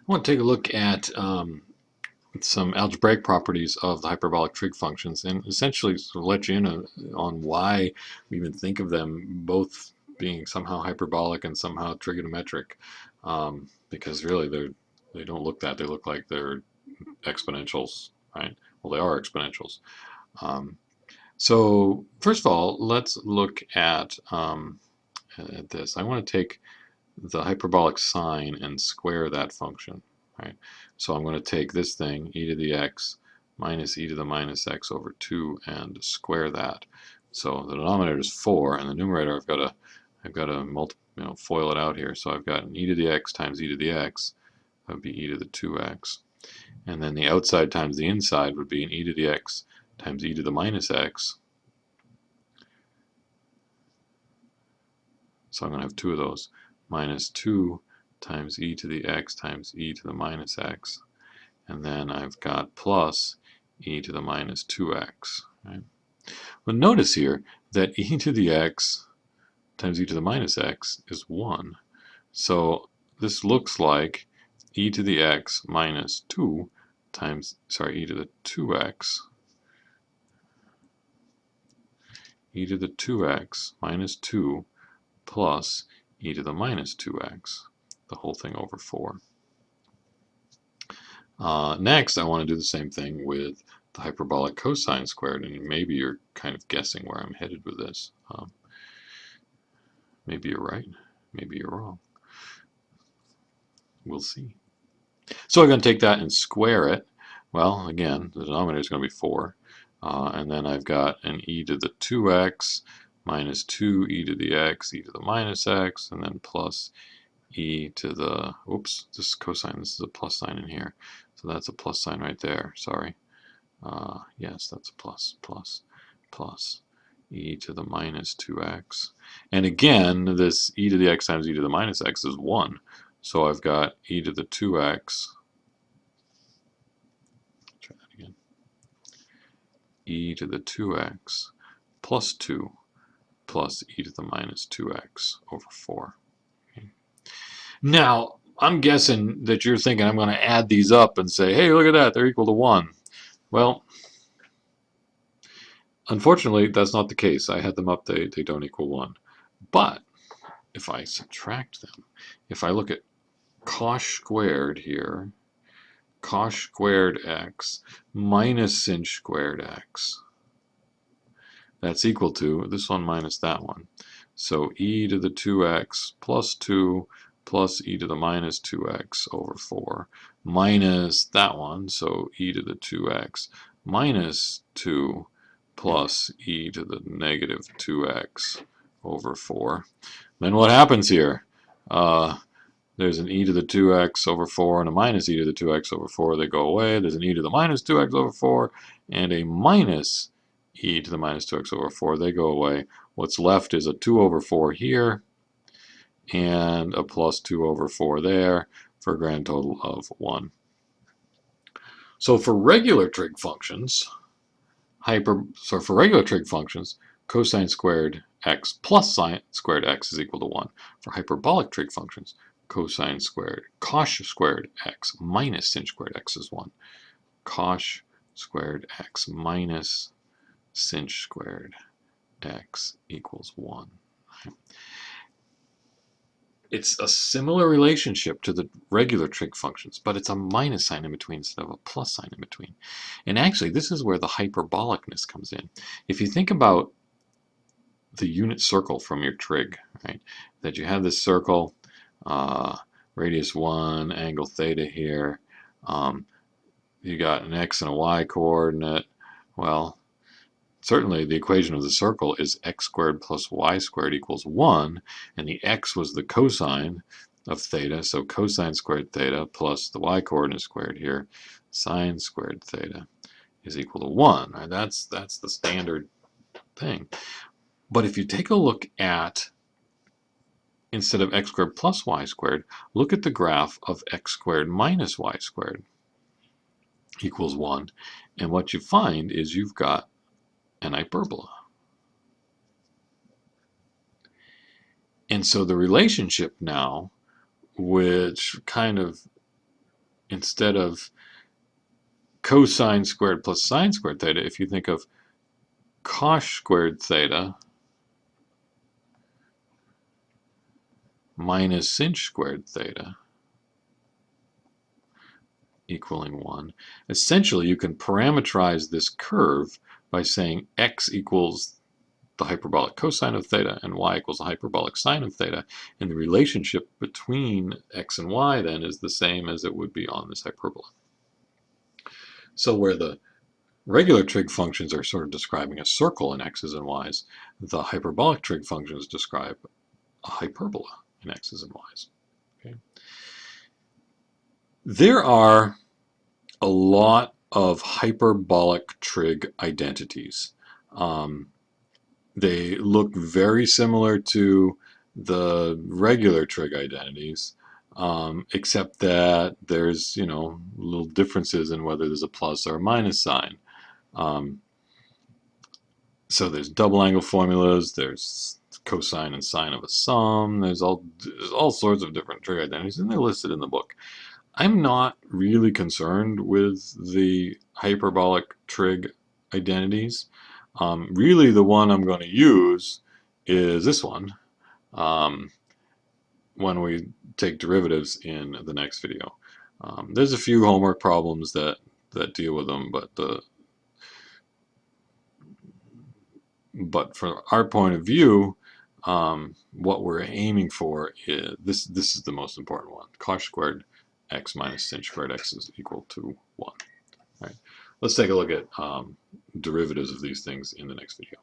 want to take a look at some algebraic properties of the hyperbolic trig functions and essentially sort of let you in on why we even think of them both being somehow hyperbolic and somehow trigonometric, because really they don't look that. They look like they're exponentials, right? Well, they are exponentials. So first of all, let's look at this. I want to take the hyperbolic sine and square that function, right? So I'm going to take this thing, e to the x minus e to the minus x over 2, and square that. So the denominator is 4, and the numerator I've got to FOIL it out here. So I've got an e to the x times e to the x. That would be e to the 2x. And then the outside times the inside would be an e to the x times e to the minus x. So I'm going to have two of those. Minus 2 times e to the x times e to the minus x. And then I've got plus e to the minus 2x. Right? But notice here that e to the x times e to the minus x is 1. So this looks like e to the x minus 2 times, e to the 2x, e to the 2x minus 2 plus e to the minus 2x, the whole thing over 4. Next, I want to do the same thing with the hyperbolic cosine squared, and maybe you're kind of guessing where I'm headed with this. Maybe you're right, maybe you're wrong. We'll see. So I'm going to take that and square it. Well, again, the denominator is going to be 4. And then I've got an e to the 2x minus 2 e to the x, e to the minus x, and then plus e to the, oops, this is cosine, this is a plus sign in here. So that's a plus sign right there, sorry. Yes, that's a plus, plus e to the minus 2x. And again, this e to the x times e to the minus x is 1. So I've got e to the 2x, try that again, e to the 2x plus 2 plus e to the minus 2x over 4. Okay. Now, I'm guessing that you're thinking I'm going to add these up and say, hey, look at that, they're equal to 1. Well, unfortunately, that's not the case. I had them up, they don't equal 1. But if I subtract them, if I look at cos squared here, cos squared x minus sinh squared x, that's equal to this one minus that one. So e to the 2x plus 2 plus e to the minus 2x over 4 minus that one, so e to the 2x minus 2 plus e to the negative 2x over 4. Then what happens here? There's an e to the 2x over 4 and a minus e to the 2x over 4. They go away. There's an e to the minus 2x over 4 and a minus e to the minus 2x over 4. They go away. What's left is a 2 over 4 here and a plus 2 over 4 there for a grand total of 1. So for regular trig functions, cosine squared x plus sine squared x is equal to 1. For hyperbolic trig functions, cosine squared cos squared x minus sinh squared x is 1. Cos squared x minus sinh squared x equals 1. It's a similar relationship to the regular trig functions, but it's a minus sign in between instead of a plus sign in between. And actually, this is where the hyperbolicness comes in. If you think about the unit circle from your trig, right, that you have this circle, radius 1, angle theta here, you got an x and a y coordinate. Well, certainly the equation of the circle is x squared plus y squared equals 1, and the x was the cosine of theta, so cosine squared theta plus the y coordinate squared here, sine squared theta is equal to 1. Right? That's the standard thing. But if you take a look at, instead of x squared plus y squared, look at the graph of x squared minus y squared equals 1, and what you find is you've got an hyperbola. And so the relationship now, which kind of instead of cosine squared plus sine squared theta, if you think of cos squared theta minus sinh squared theta equaling 1, essentially you can parameterize this curve by saying x equals the hyperbolic cosine of theta and y equals the hyperbolic sine of theta, and the relationship between x and y then is the same as it would be on this hyperbola. So where the regular trig functions are sort of describing a circle in x's and y's, the hyperbolic trig functions describe a hyperbola in x's and y's. Okay. There are a lot of hyperbolic trig identities. They look very similar to the regular trig identities, except that there's, little differences in whether there's a plus or a minus sign. So there's double angle formulas, there's cosine and sine of a sum, there's all sorts of different trig identities, and they're listed in the book. I'm not really concerned with the hyperbolic trig identities. Really the one I'm going to use is this one when we take derivatives in the next video. There's a few homework problems that deal with them, but from our point of view, what we're aiming for is this is the most important one. Cos squared x minus sinh squared x is equal to 1. All right. Let's take a look at derivatives of these things in the next video.